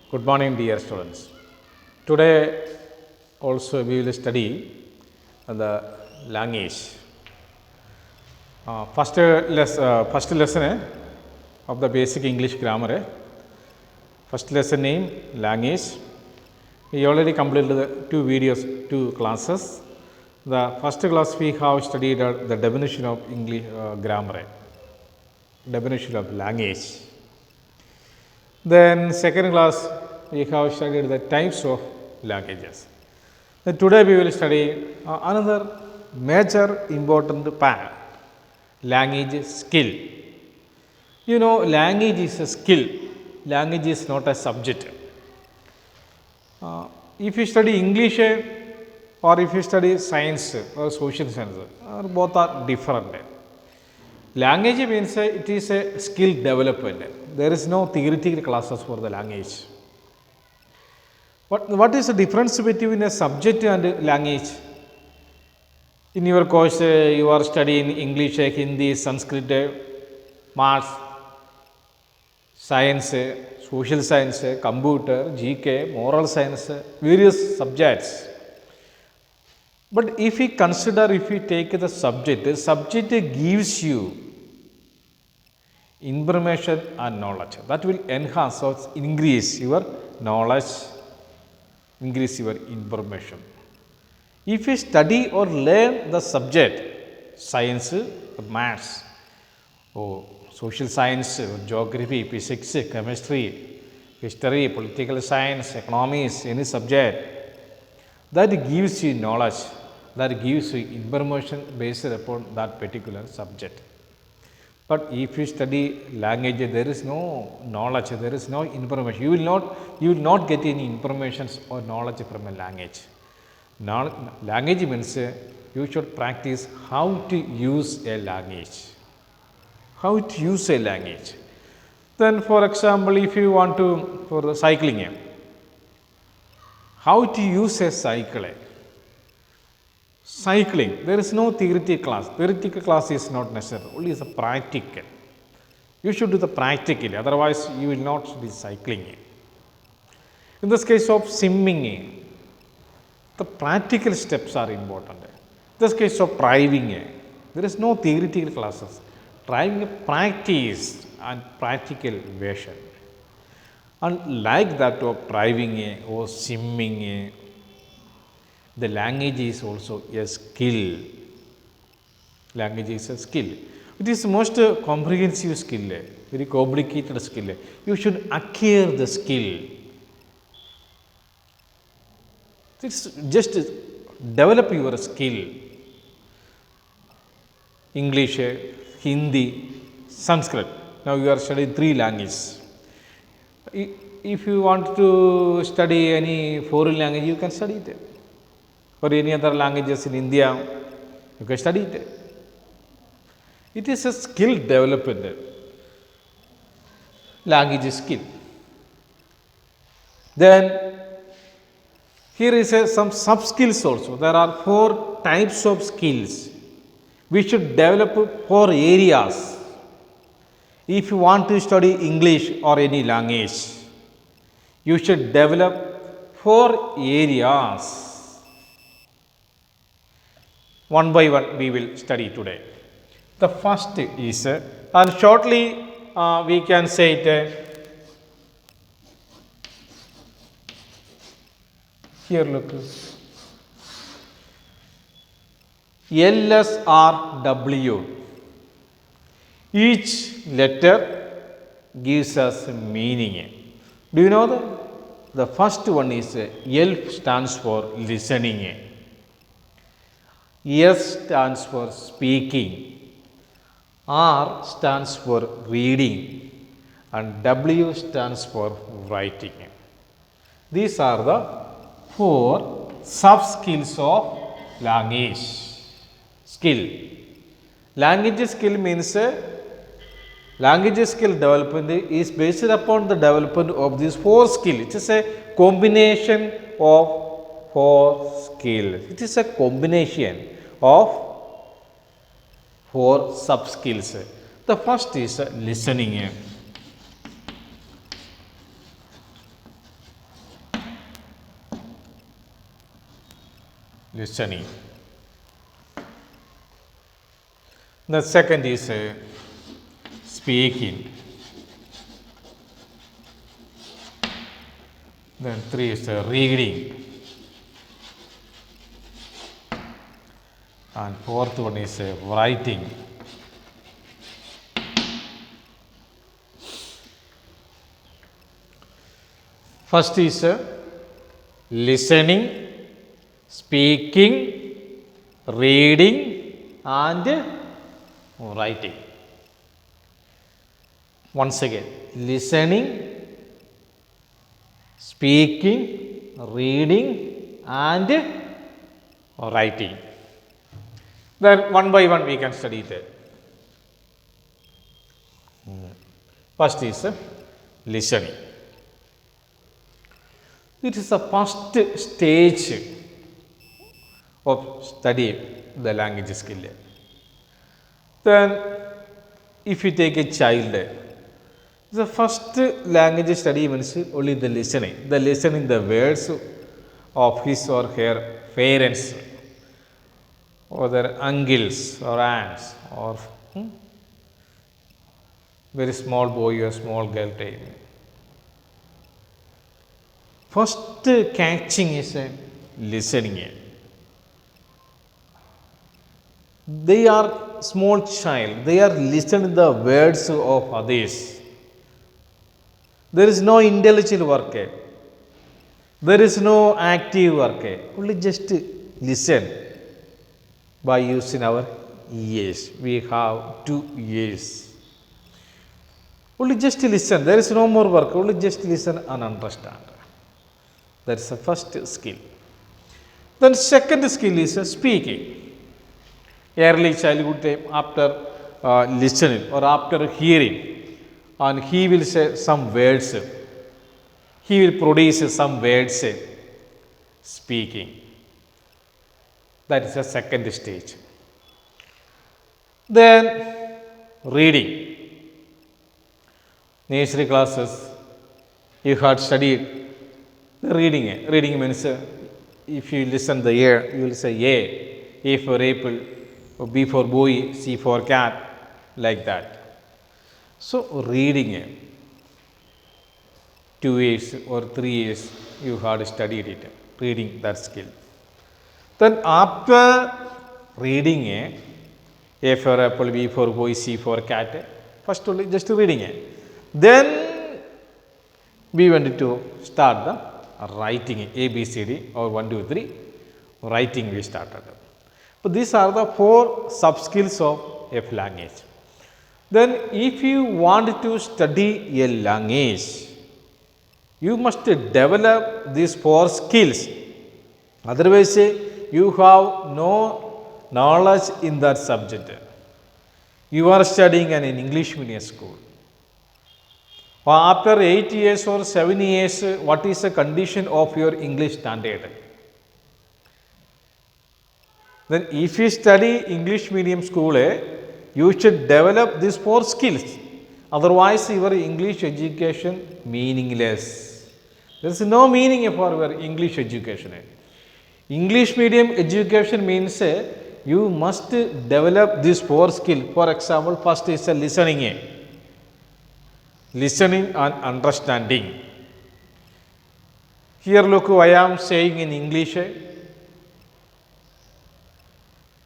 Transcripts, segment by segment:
Good morning, dear students. Today also we will study the language. First lesson of the basic English grammar. First lesson name language. We already completed the two videos, two classes. The first class we have studied the definition of English grammar, definition of language. Then second class we have studied the types of languages. Then today we will study another major important part, language skill. You know, language is a skill. Language is not a subject. If you study English or if you study science or social science, both are different. Language means it is a skill development. There is no theoretical classes for the language. What is the difference between a subject and language? In your course, you are studying English, Hindi, Sanskrit, Maths, Science, Social Science, Computer, GK, Moral Science, various subjects. But if we consider, if we take the subject gives you information and knowledge. That will enhance or increase your knowledge, increase your information. If you study or learn the subject, science, maths, or social science, geography, physics, chemistry, history, political science, economics, any subject, that gives you knowledge, that gives you information based upon that particular subject. But if you study language, there is no knowledge, there is no information. You will not get any information or knowledge from a language. Language means you should practice how to use a language. How to use a language. Then, for example, if you want to for the cycling, how to use a cycle. Cycling, there is no theoretical class. Theoretical class is not necessary, only is a practical. You should do the practical, otherwise you will not be cycling. In this case of swimming, the practical steps are important. In this case of driving, there is no theoretical classes. Driving practice and practical version. And like that of driving or swimming, the language is also a skill. Language is a skill. It is the most comprehensive skill, very complicated skill. You should acquire the skill. It's just develop your skill. English, Hindi, Sanskrit. Now you are studying 3 languages. If you want to study any foreign language, you can study it. Or any other languages in India, you can study it. It is a skill development. Language skill. Then here is some sub skills also. There are 4 types of skills. We should develop 4 areas. If you want to study English or any language, you should develop 4 areas. One by one we will study today. The first is, and shortly we can say it, here look, LSRW. Each letter gives us meaning. Do you know that? The first one is L stands for listening. S stands for speaking, R stands for reading, and W stands for writing. These are the 4 sub skills of language skill. Language skill means language skill development is based upon the development of these 4 skills. It is a combination of 4 skills. It is a combination of 4 sub skills. The first is listening. listening. The second is speaking. Then three is reading. And fourth one is writing. First is listening, speaking, reading and writing. Once again, listening, speaking, reading and writing. Then one by one we can study it. First is listening. It is the first stage of studying the language skill. Then if you take a child, the first language study means only the listening the words of his or her parents or their uncles or aunts or very small boy or small girl type. First catching is listening. They are small child, they are listening the words of others. There is no intellectual work, there is no active work, only just listen by using our ears. We have 2 ears. Only just listen, there is no more work, only just listen and understand. That is the first skill. Then second skill is speaking. Early childhood time, after listening or after hearing, and he will say some words, he will produce some words, speaking. That is the second stage. Then reading. Nursery classes, you had studied reading. Reading means if you listen the ear, you will say A. A for apple, B for boy, C for cat, like that. So reading, 2 years or 3 years you had studied it, reading that skill. Then after reading, A for apple, B for boy, C for cat, first only just reading. Then we wanted to start the writing, A, B, C, D or 1, 2, 3, writing we started. So these are the 4 sub skills of a language. Then if you want to study a language, you must develop these 4 skills. Otherwise, you have no knowledge in that subject. You are studying in an English medium school. After 8 years or 7 years, what is the condition of your English standard? Then if you study English medium school, you should develop these 4 skills. Otherwise, your English education meaningless. There is no meaning for your English education. English medium education means you must develop these 4 skills. For example, first is listening. Listening and understanding. Here look, I am saying in English.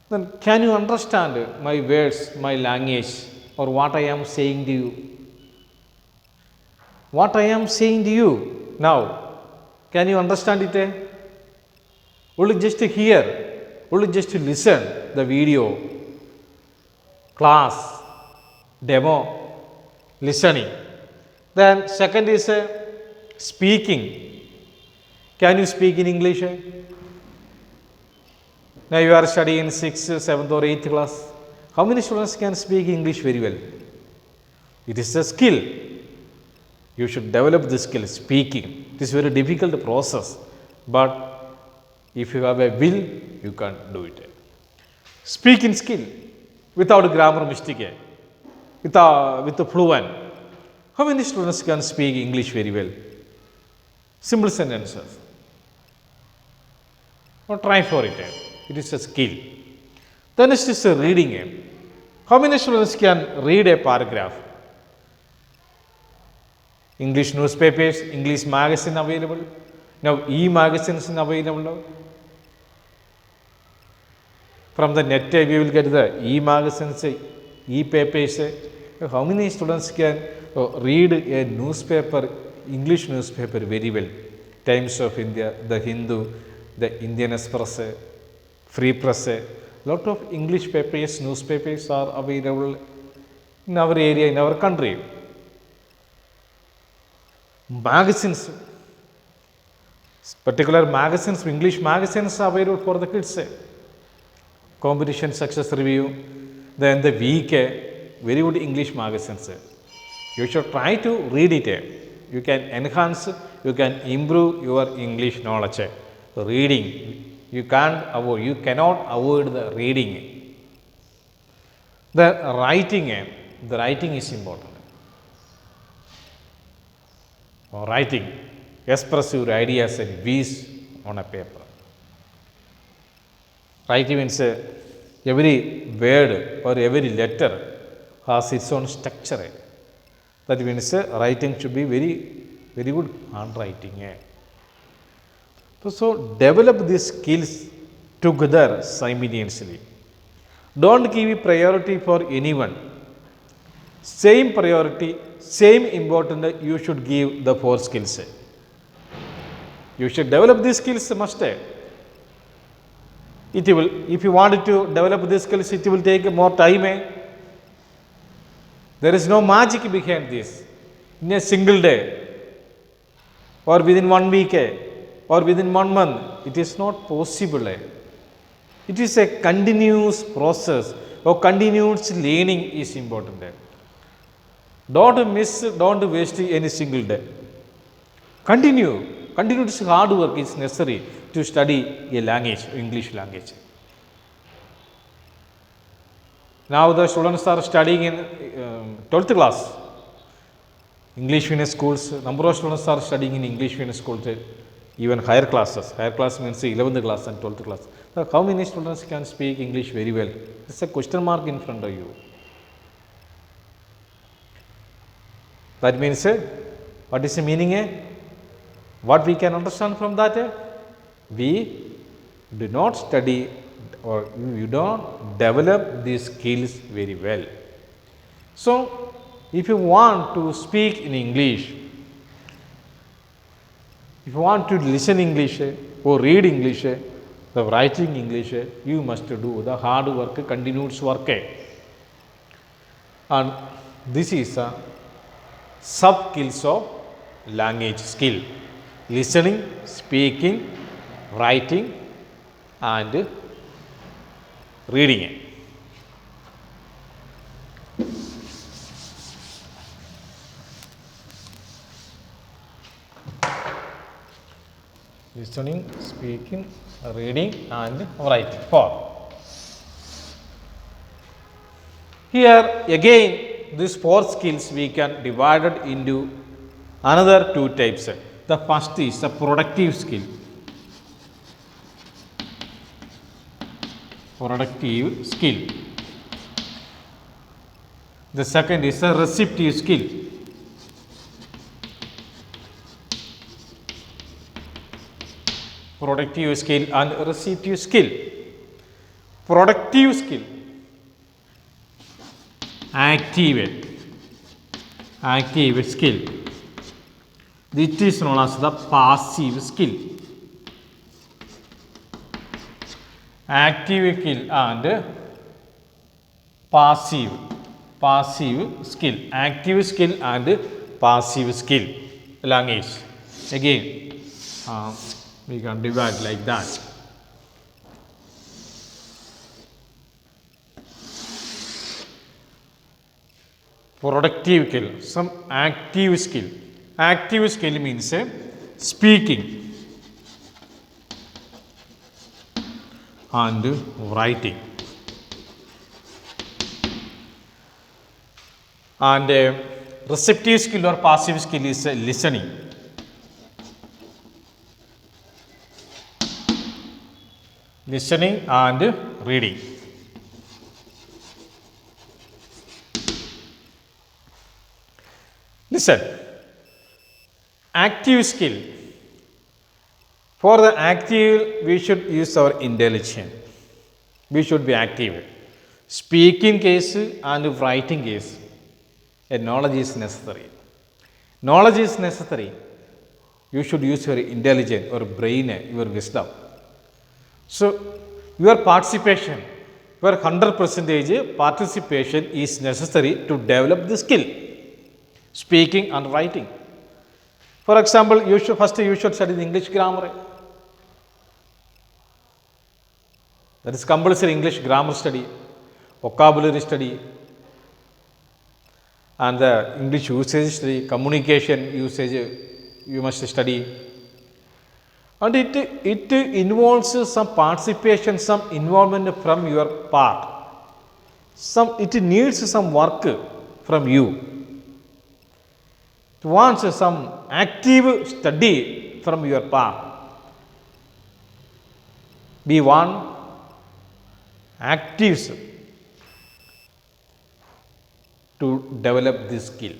Then can you understand my words, my language, or what I am saying to you? What I am saying to you now, can you understand it? Only just hear, only just listen the video, class, demo, listening. Then second is speaking. Can you speak in English? Now you are studying in 6th, 7th or 8th class. How many students can speak English very well? It is a skill. You should develop this skill, speaking. It is a very difficult process, but if you have a will, you can do it. Speaking skill without grammar mistake, with the fluent. How many students can speak English very well? Simple sentences. or try for it. It is a skill. The next is reading. How many students can read a paragraph? English newspapers, English magazine available. Now e-magazines available now. From the net we will get the e-magazines, e-papers. How many students can read a newspaper, English newspaper very well? Times of India, the Hindu, the Indian Express, Free Press. Lot of English papers, newspapers are available in our area, in our country. Magazines, particular magazines, English magazines are available for the kids. Competition Success Review, then the Week, very good English magazines. You should try to read it. You can enhance, you can improve your English knowledge. Reading, you can't avoid, you cannot avoid the reading. The writing is important. Writing, express your ideas and views on a paper. Writing means every word or every letter has its own structure. That means writing should be very good handwriting. So develop these skills together simultaneously. Don't give priority for anyone. Same priority, same importance you should give the 4 skills. You should develop these skills must. It will, if you want to develop these skills, it will take more time. There is no magic behind this. In a single day or within 1 week or within 1 month, it is not possible. It is a continuous process or continuous learning is important. Don't waste any single day. Continuous hard work is necessary to study a language, English language. Now the students are studying in 12th class. English medium schools, number of students are studying in English medium schools, even higher classes. Higher class means 11th class and 12th class. Now, how many students can speak English very well? It's a question mark in front of you. That means, what is the meaning? What we can understand from that? We do not study or you don't develop these skills very well. So, if you want to speak in English, if you want to listen English or read English, the writing English, you must do the hard work, continuous work. And this is a sub skills of language skill: listening, speaking, writing and reading. Listening, speaking, reading and writing. 4. Here again these 4 skills we can divide it into another 2 types. The first is a productive skill. Productive skill. The second is a receptive skill. Productive skill and receptive skill. Productive skill. Active skill. It is known as the passive skill. Active skill and passive skill. Active skill and passive skill. Language. Again, we can divide like that. Productive skill, some active skill. Active skill means speaking and writing. And receptive skill or passive skill is listening. Listening and reading. Listen. Active skill. For the active, we should use our intelligence. We should be active. Speaking case and writing case, a knowledge is necessary. Knowledge is necessary. You should use your intelligence, your brain, your wisdom. So, your participation, your 100% participation is necessary to develop the skill, speaking and writing. For example, you should study the English grammar. That is compulsory English grammar study, vocabulary study, and the English usage study, communication usage you must study. And it involves some participation, some involvement from your part. It needs some work from you. It wants some active study from your part. Be one active to develop this skill.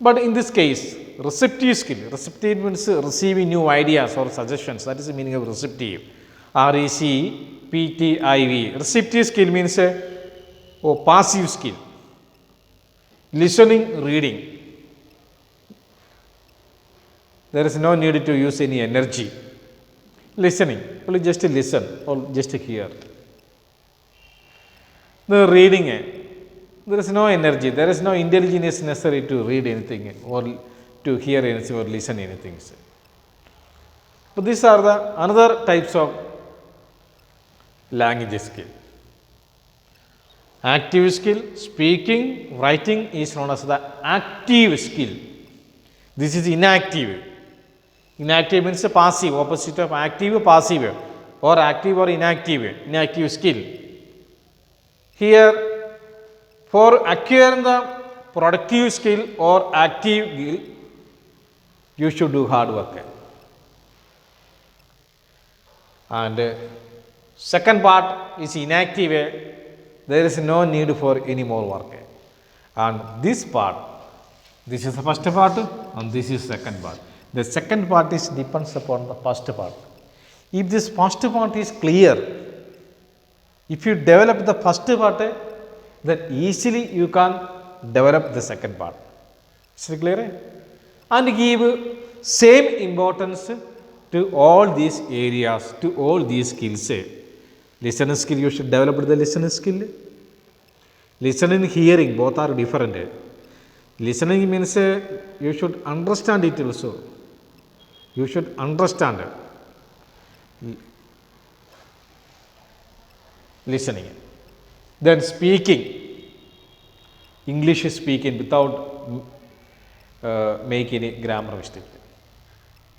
But in this case, receptive skill. Receptive means receiving new ideas or suggestions. That is the meaning of receptive. RECPTIV. Receptive skill means passive skill. Listening, reading. There is no need to use any energy. Listening, only just listen or just hear. The reading, there is no energy, there is no intelligence necessary to read anything or to hear anything or listen anything. But these are the another types of language skill. Active skill, speaking, writing is known as the active skill. This is inactive. Inactive means passive, opposite of active, passive, or active or inactive skill. Here, for acquiring the productive skill or active skill, you should do hard work. And second part is inactive, there is no need for any more work. And this part, this is the first part and this is second part. The second part is depends upon the first part. If this first part is clear, if you develop the first part, then easily you can develop the second part. Is it clear? And give same importance to all these areas, to all these skills. Listening skill, you should develop the listening skill. Listening, hearing, both are different. Listening means you should understand it also. You should understand listening. Then speaking, English speaking without making any grammar mistake.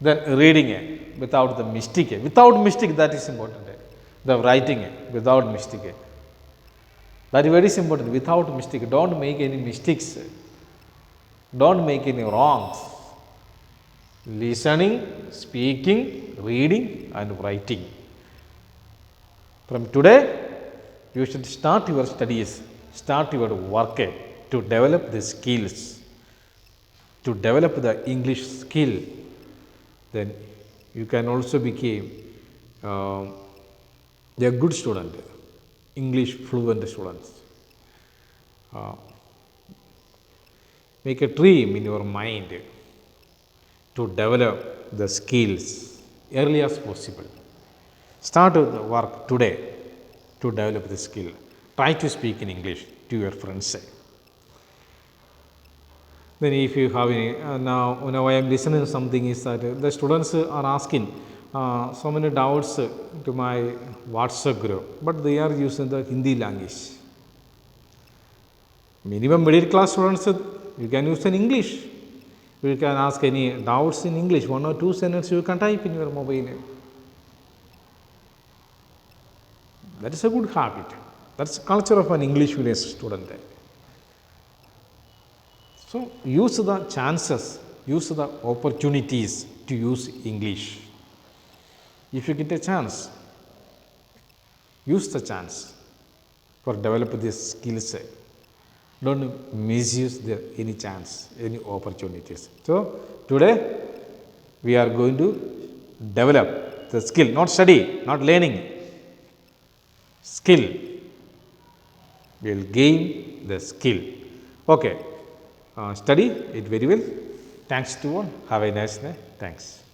Then reading without the mistake. Without mistake, that is important. The writing without mistake. That is very important. Without mistake. Don't make any mistakes. Don't make any wrongs. Listening, speaking, reading and writing. From today, you should start your studies, start your work to develop the skills, to develop the English skill. Then you can also become a good student, English fluent students. Make a dream in your mind to develop the skills early as possible. Start the work today to develop the skill. Try to speak in English to your friends. Then if you have any, now I am listening to something is that the students are asking so many doubts to my WhatsApp group, but they are using the Hindi language. Minimum middle class students, you can use in English. You can ask any doubts in English, 1 or 2 sentences you can type in your mobile. That is a good habit. That's the culture of an English medium student. So use the chances, use the opportunities to use English. If you get a chance, use the chance for develop these skills. Don't misuse any chance, any opportunities. So today we are going to develop the skill, not study, not learning, skill. We will gain the skill. Okay, study it very well. Thanks to all. Have a nice day. Thanks.